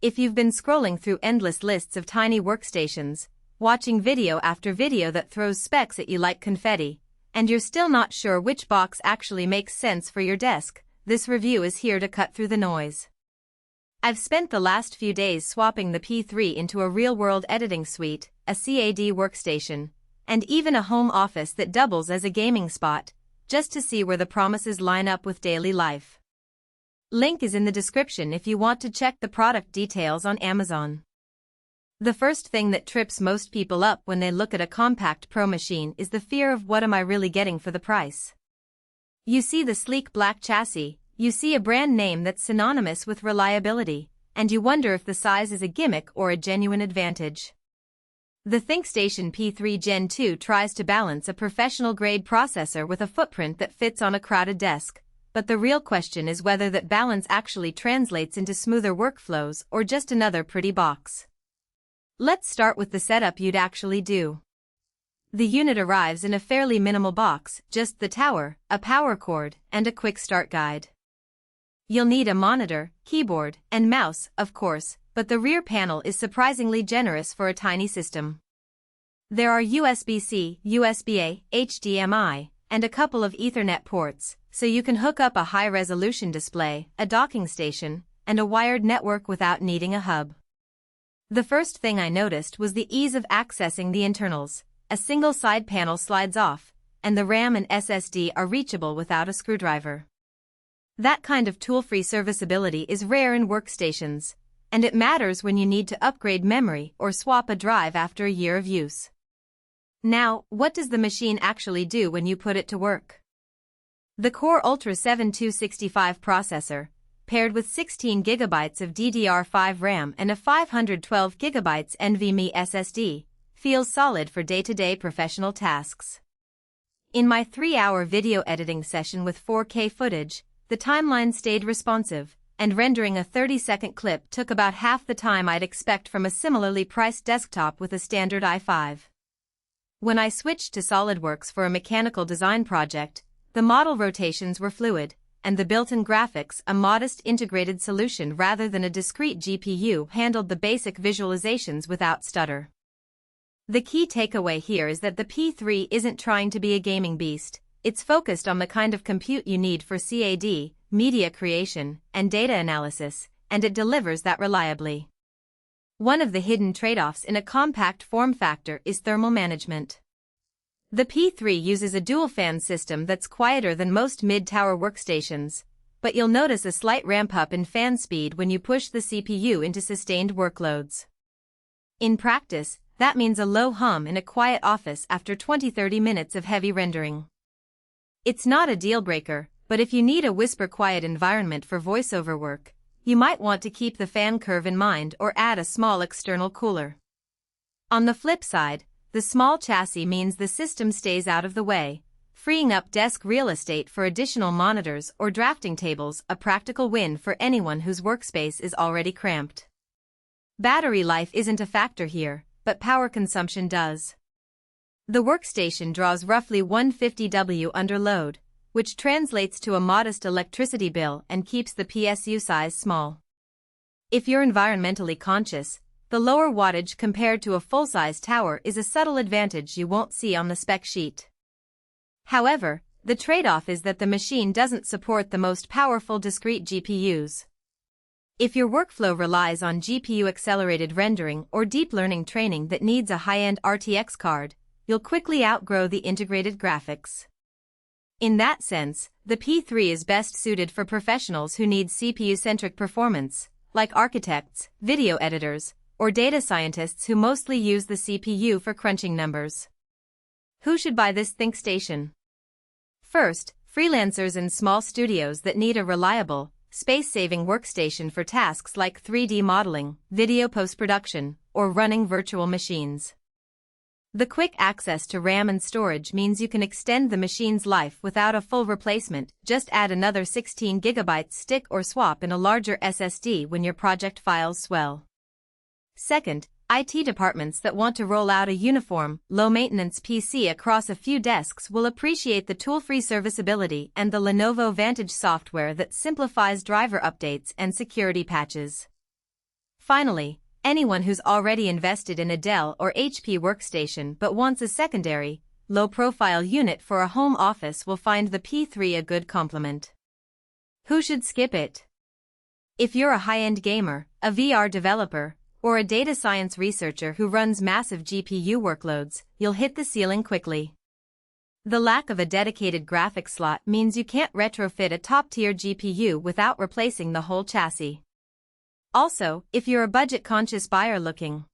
If you've been scrolling through endless lists of tiny workstations, watching video after video that throws specs at you like confetti, and you're still not sure which box actually makes sense for your desk, this review is here to cut through the noise. I've spent the last few days swapping the P3 into a real-world editing suite, a CAD workstation, and even a home office that doubles as a gaming spot, just to see where the promises line up with daily life. Link is in the description if you want to check the product details on Amazon. The first thing that trips most people up when they look at a compact Pro machine is the fear of what am I really getting for the price. You see the sleek black chassis, you see a brand name that's synonymous with reliability, and you wonder if the size is a gimmick or a genuine advantage. The ThinkStation P3 Gen 2 tries to balance a professional-grade processor with a footprint that fits on a crowded desk, but the real question is whether that balance actually translates into smoother workflows or just another pretty box. Let's start with the setup you'd actually do. The unit arrives in a fairly minimal box, just the tower, a power cord, and a quick start guide. You'll need a monitor, keyboard, and mouse, of course, but the rear panel is surprisingly generous for a tiny system. There are USB-C, USB-A, HDMI, and a couple of Ethernet ports, so you can hook up a high-resolution display, a docking station, and a wired network without needing a hub. The first thing I noticed was the ease of accessing the internals. A single side panel slides off, and the RAM and SSD are reachable without a screwdriver. That kind of tool-free serviceability is rare in workstations, and it matters when you need to upgrade memory or swap a drive after a year of use. Now, what does the machine actually do when you put it to work? The Core Ultra 7265 processor, paired with 16 GB of DDR5 RAM and a 512 GB NVMe SSD, feels solid for day-to-day professional tasks. In my 3-hour video editing session with 4K footage, the timeline stayed responsive, and rendering a 30-second clip took about half the time I'd expect from a similarly priced desktop with a standard i5. When I switched to SolidWorks for a mechanical design project, the model rotations were fluid, and the built-in graphics, a modest integrated solution rather than a discrete GPU, handled the basic visualizations without stutter. The key takeaway here is that the P3 isn't trying to be a gaming beast. It's focused on the kind of compute you need for CAD, media creation, and data analysis, and it delivers that reliably. One of the hidden trade-offs in a compact form factor is thermal management. The P3 uses a dual-fan system that's quieter than most mid-tower workstations, but you'll notice a slight ramp-up in fan speed when you push the CPU into sustained workloads. In practice, that means a low hum in a quiet office after 20-30 minutes of heavy rendering. It's not a deal-breaker, but if you need a whisper-quiet environment for voiceover work, you might want to keep the fan curve in mind or add a small external cooler. On the flip side, the small chassis means the system stays out of the way, freeing up desk real estate for additional monitors or drafting tables, a practical win for anyone whose workspace is already cramped. Battery life isn't a factor here, but power consumption does. The workstation draws roughly 150 W under load, which translates to a modest electricity bill and keeps the PSU size small. If you're environmentally conscious, the lower wattage compared to a full-size tower is a subtle advantage you won't see on the spec sheet. However, the trade-off is that the machine doesn't support the most powerful discrete GPUs. If your workflow relies on GPU-accelerated rendering or deep learning training that needs a high-end RTX card, you'll quickly outgrow the integrated graphics. In that sense, the P3 is best suited for professionals who need CPU-centric performance, like architects, video editors, or data scientists who mostly use the CPU for crunching numbers. Who should buy this ThinkStation? First, freelancers and small studios that need a reliable, space-saving workstation for tasks like 3D modeling, video post-production, or running virtual machines. The quick access to RAM and storage means you can extend the machine's life without a full replacement. Just add another 16 GB stick or swap in a larger SSD when your project files swell. Second, IT departments that want to roll out a uniform, low-maintenance PC across a few desks will appreciate the tool-free serviceability and the Lenovo Vantage software that simplifies driver updates and security patches. Finally, anyone who's already invested in a Dell or HP workstation but wants a secondary, low-profile unit for a home office will find the P3 a good complement. Who should skip it? If you're a high-end gamer, a VR developer, or a data science researcher who runs massive GPU workloads, you'll hit the ceiling quickly. The lack of a dedicated graphics slot means you can't retrofit a top-tier GPU without replacing the whole chassis. Also, if you're a budget-conscious buyer looking